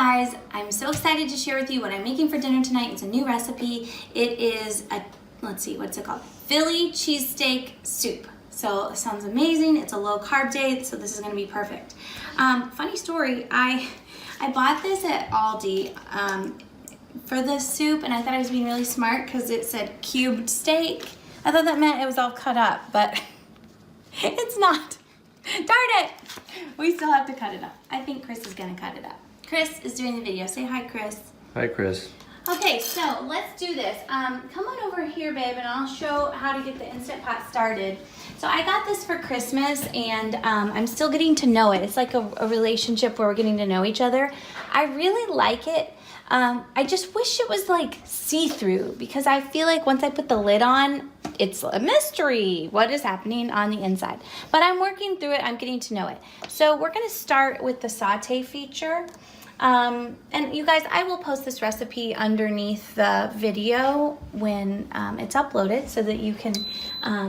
guys, I'm so excited to share with you what I'm making for dinner tonight. It's a new recipe. It is a, let's see, what's it called? Philly cheesesteak soup. So it sounds amazing. It's a low carb day, so this is gonna be perfect. Funny story, I bought this at Aldi for this soup, and I thought I was being really smart because it said cubed steak. I thought that meant it was all cut up, but it's not. Darn it! We still have to cut it up. I think Chris is gonna cut it up. Chris is doing the video. Say hi, Chris. Hi, Chris. Okay, so let's do this. Come on over here, babe, and I'll show how to get the Instant Pot started. So I got this for Christmas, and I'm still getting to know it. It's like a relationship where we're getting to know each other. I really like it. I just wish it was like see-through, because I feel like once I put the lid on, it's a mystery what is happening on the inside. But I'm working through it. I'm getting to know it. So we're going to start with the saute feature. And you guys, I will post this recipe underneath the video when it's uploaded so that you can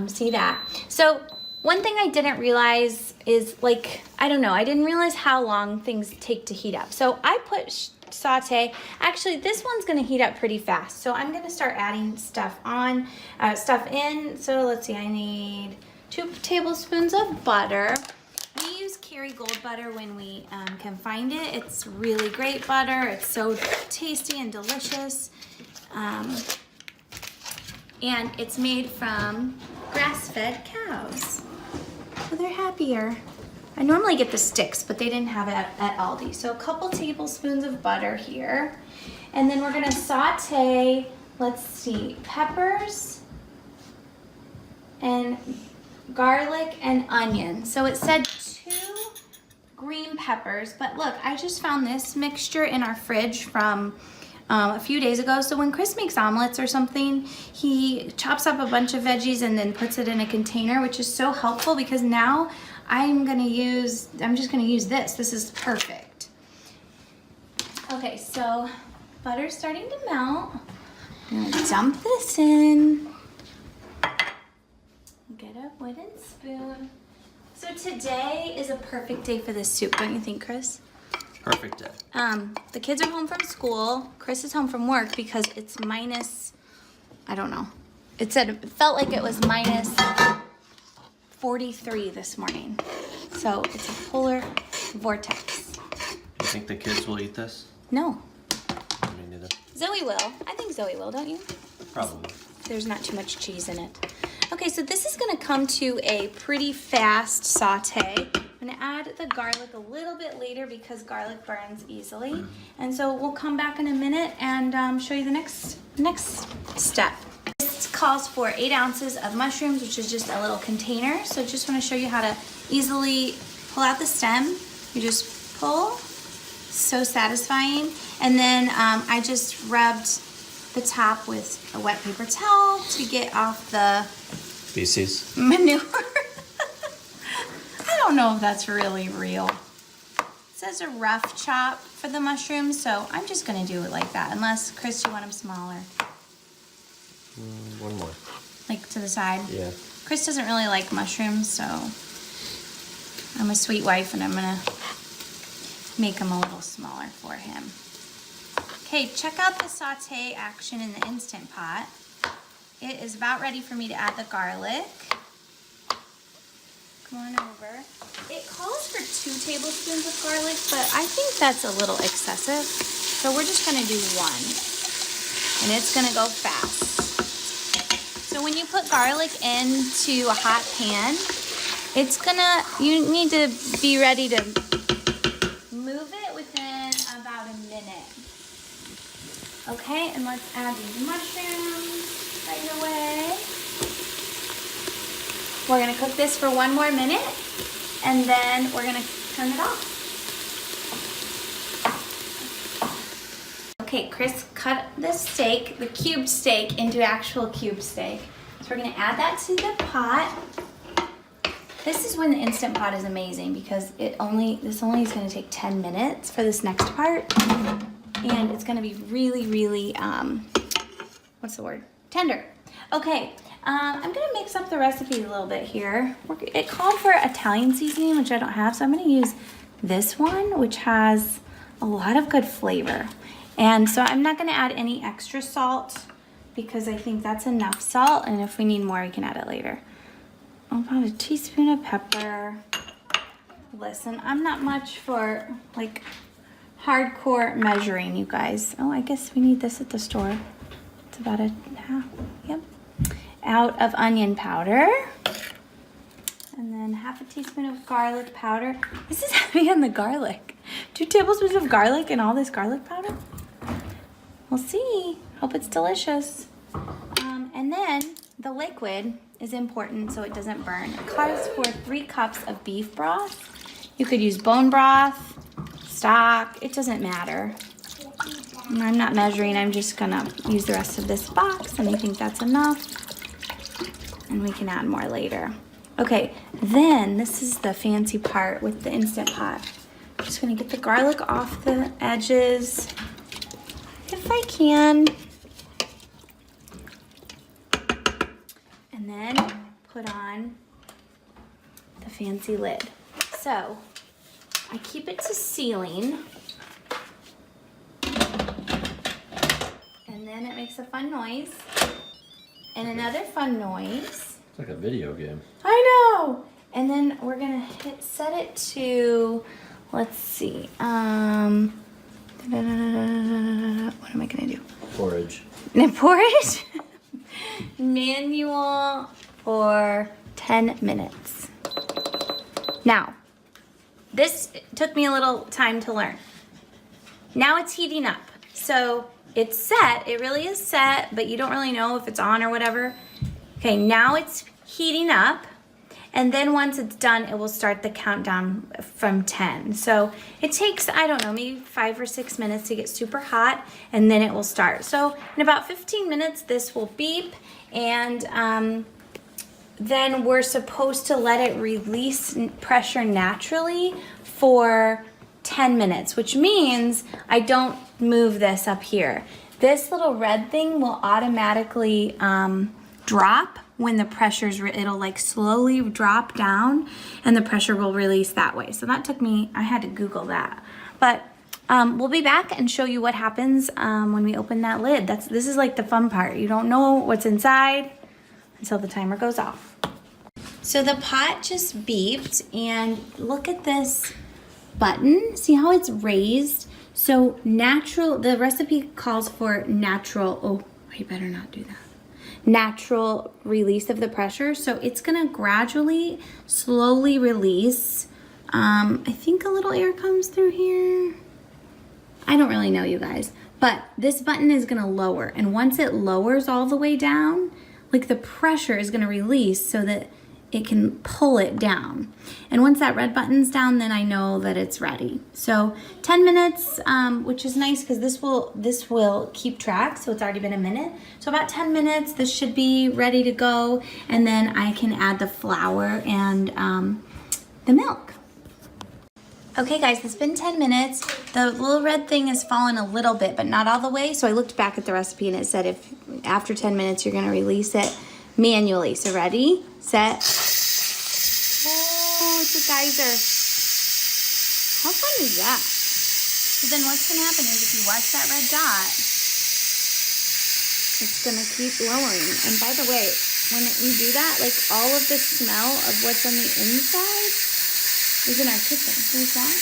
see that. So one thing I didn't realize is, like, I don't know, I didn't realize how long things take to heat up. So I put saute. Actually, this one's gonna heat up pretty fast. So I'm gonna start adding stuff in. So let's see, I need 2 tablespoons of butter. We use Kerrygold butter when we can find it. It's really great butter. It's so tasty and delicious. And it's made from grass-fed cows. So they're happier. I normally get the sticks, but they didn't have it at Aldi. So a couple tablespoons of butter here. And then we're gonna saute, let's see, peppers and garlic and onion. So it said 2 green peppers, but look, I just found this mixture in our fridge from a few days ago. So when Chris makes omelets or something, he chops up a bunch of veggies and then puts it in a container, which is so helpful because now I'm just gonna use this. This is perfect. Okay, so butter's starting to melt. I'm gonna dump this in. Get a wooden spoon. So today is a perfect day for this soup, don't you think, Chris? Perfect day. The kids are home from school. Chris is home from work because it's minus, I don't know. It felt like it was minus 43 this morning. So it's a polar vortex. You think the kids will eat this? No. Me neither. Zoe will. I think Zoe will, don't you? Probably. There's not too much cheese in it. Okay, so this is gonna come to a pretty fast saute. I'm gonna add the garlic a little bit later because garlic burns easily. And so we'll come back in a minute and show you the next step. This calls for 8 ounces of mushrooms, which is just a little container. So just wanna show you how to easily pull out the stem. You just pull, so satisfying. And then I just rubbed the top with a wet paper towel to get off the Feces. manure. I don't know if that's really real. It says a rough chop for the mushrooms, so I'm just gonna do it like that. Unless, Chris, you want them smaller? One more. Like to the side? Yeah. Chris doesn't really like mushrooms, so I'm a sweet wife and I'm gonna make them a little smaller for him. Okay, check out the saute action in the Instant Pot. It is about ready for me to add the garlic. Come on over. It calls for 2 tablespoons of garlic, but I think that's a little excessive. So we're just gonna do 1. And it's gonna go fast. So when you put garlic into a hot pan, you need to be ready to move it within about a minute. Okay, and let's add these mushrooms right away. We're gonna cook this for 1 more minute, and then we're gonna turn it off. Okay, Chris cut the steak, the cubed steak, into actual cube steak. So we're gonna add that to the pot. This is when the Instant Pot is amazing because this only is gonna take 10 minutes for this next part. And it's gonna be really, really, what's the word? Tender. Okay, I'm gonna mix up the recipe a little bit here. It called for Italian seasoning, which I don't have, so I'm gonna use this one, which has a lot of good flavor. And so I'm not gonna add any extra salt because I think that's enough salt. And if we need more, we can add it later. About a teaspoon of pepper. Listen, I'm not much for like hardcore measuring, you guys. Oh, I guess we need this at the store. It's about a half, yep. Out of onion powder. And then half a teaspoon of garlic powder. This is heavy on the garlic. 2 tablespoons of garlic and all this garlic powder? We'll see. Hope it's delicious. And then the liquid is important so it doesn't burn. It calls for 3 cups of beef broth. You could use bone broth, stock, it doesn't matter. I'm not measuring, I'm just gonna use the rest of this box and I think that's enough. And we can add more later. Okay, then this is the fancy part with the Instant Pot. I'm just gonna get the garlic off the edges, if I can. And then put on the fancy lid. So, I keep it to sealing. And then it makes a fun noise. And another fun noise. It's like a video game. I know! And then we're gonna set it to, let's see, what am I gonna do? Porridge. Porridge? Manual for 10 minutes. Now, this took me a little time to learn. Now it's heating up. So it's set, it really is set, but you don't really know if it's on or whatever. Okay, now it's heating up. And then once it's done, it will start the countdown from 10. So it takes, I don't know, maybe 5 or 6 minutes to get super hot, and then it will start. So in about 15 minutes, this will beep, and then we're supposed to let it release pressure naturally for 10 minutes, which means I don't move this up here. This little red thing will automatically drop when the pressure's, it'll like slowly drop down and the pressure will release that way. So that took me, I had to Google that. But we'll be back and show you what happens when we open that lid. This is like the fun part. You don't know what's inside until the timer goes off. So the pot just beeped, and look at this button. See how it's raised? So natural, the recipe calls for natural, oh, I better not do that. Natural release of the pressure. So it's gonna gradually, slowly release. I think a little air comes through here. I don't really know, you guys, but this button is gonna lower. And once it lowers all the way down, like the pressure is gonna release so that it can pull it down. And once that red button's down, then I know that it's ready. So 10 minutes, which is nice because this will keep track, so it's already been a minute. So about 10 minutes, this should be ready to go, and then I can add the flour and the milk. Okay guys, it's been 10 minutes. The little red thing has fallen a little bit, but not all the way. So I looked back at the recipe and it said if after 10 minutes you're gonna release it manually. So ready, set. Oh, it's a geyser. How fun is that? So then what's gonna happen is if you watch that red dot, it's gonna keep lowering. And by the way, when we do that, like all of the smell of what's on the inside is in our kitchen. Here's that.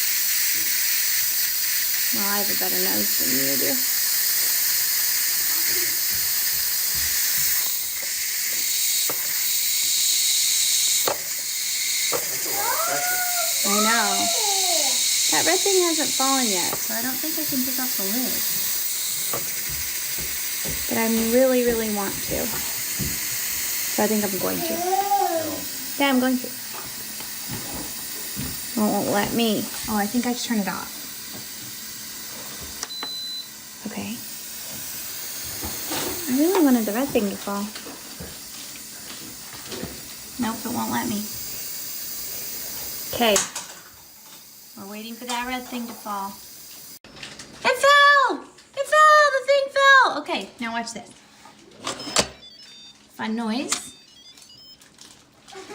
Well, I have a better nose than you do. I know. That red thing hasn't fallen yet, so I don't think I can take off the lid. But I really, really want to. So I think I'm going to. Yeah, I'm going to. Oh, it won't let me. Oh, I think I should turn it off. Okay. I really wanted the red thing to fall. Nope, it won't let me. Okay. We're waiting for that red thing to fall. It fell! It fell! The thing fell! Okay, now watch this. Fun noise.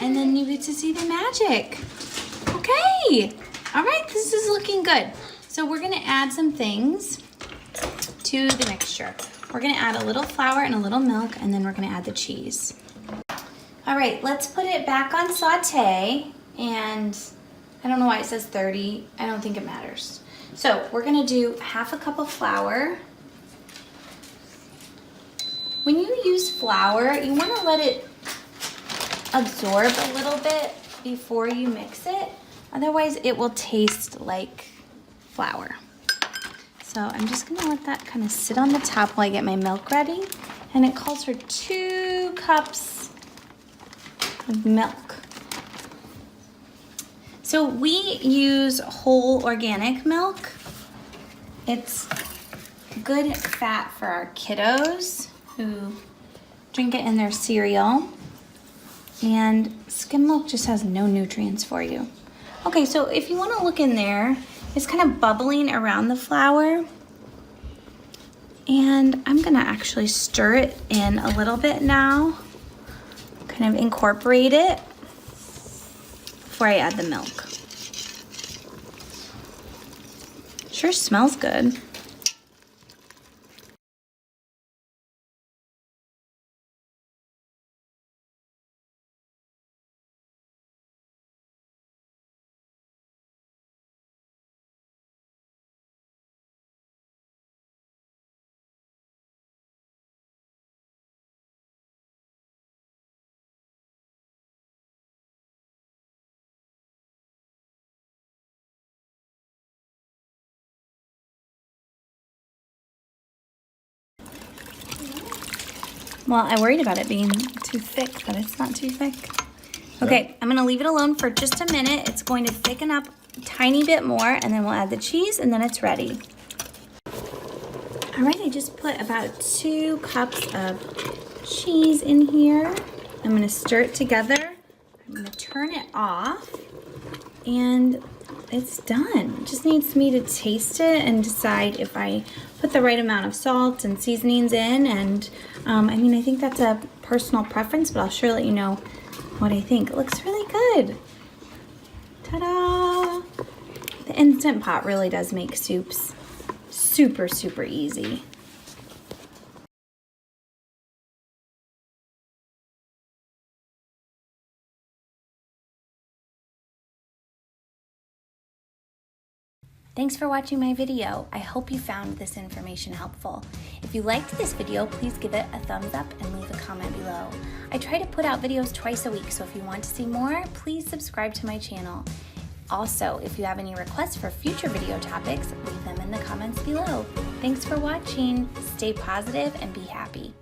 And then you get to see the magic. Okay. All right, this is looking good. So we're gonna add some things to the mixture. We're gonna add a little flour and a little milk, and then we're gonna add the cheese. All right, let's put it back on saute, and I don't know why it says 30. I don't think it matters. So we're gonna do half a cup of flour. When you use flour, you wanna let it absorb a little bit before you mix it. Otherwise, it will taste like flour. So I'm just gonna let that kind of sit on the top while I get my milk ready. And it calls for 2 cups of milk. So we use whole organic milk. It's good fat for our kiddos who drink it in their cereal. And skim milk just has no nutrients for you. Okay, so if you want to look in there, it's kind of bubbling around the flour. And I'm gonna actually stir it in a little bit now, kind of incorporate it before I add the milk. Sure smells good. Well, I worried about it being too thick, but it's not too thick. Okay, I'm gonna leave it alone for just a minute. It's going to thicken up a tiny bit more, and then we'll add the cheese, and then it's ready. All right, I just put about 2 cups of cheese in here. I'm gonna stir it together. I'm gonna turn it off, and it's done. It just needs me to taste it and decide if I put the right amount of salt and seasonings in. And I mean, I think that's a personal preference, but I'll sure let you know what I think. It looks really good. Ta-da! The Instant Pot really does make soups super, super easy. Thanks for watching my video. I hope you found this information helpful. If you liked this video, please give it a thumbs up and leave a comment below. I try to put out videos twice a week, so if you want to see more, please subscribe to my channel. Also, if you have any requests for future video topics, leave them in the comments below. Thanks for watching. Stay positive and be happy.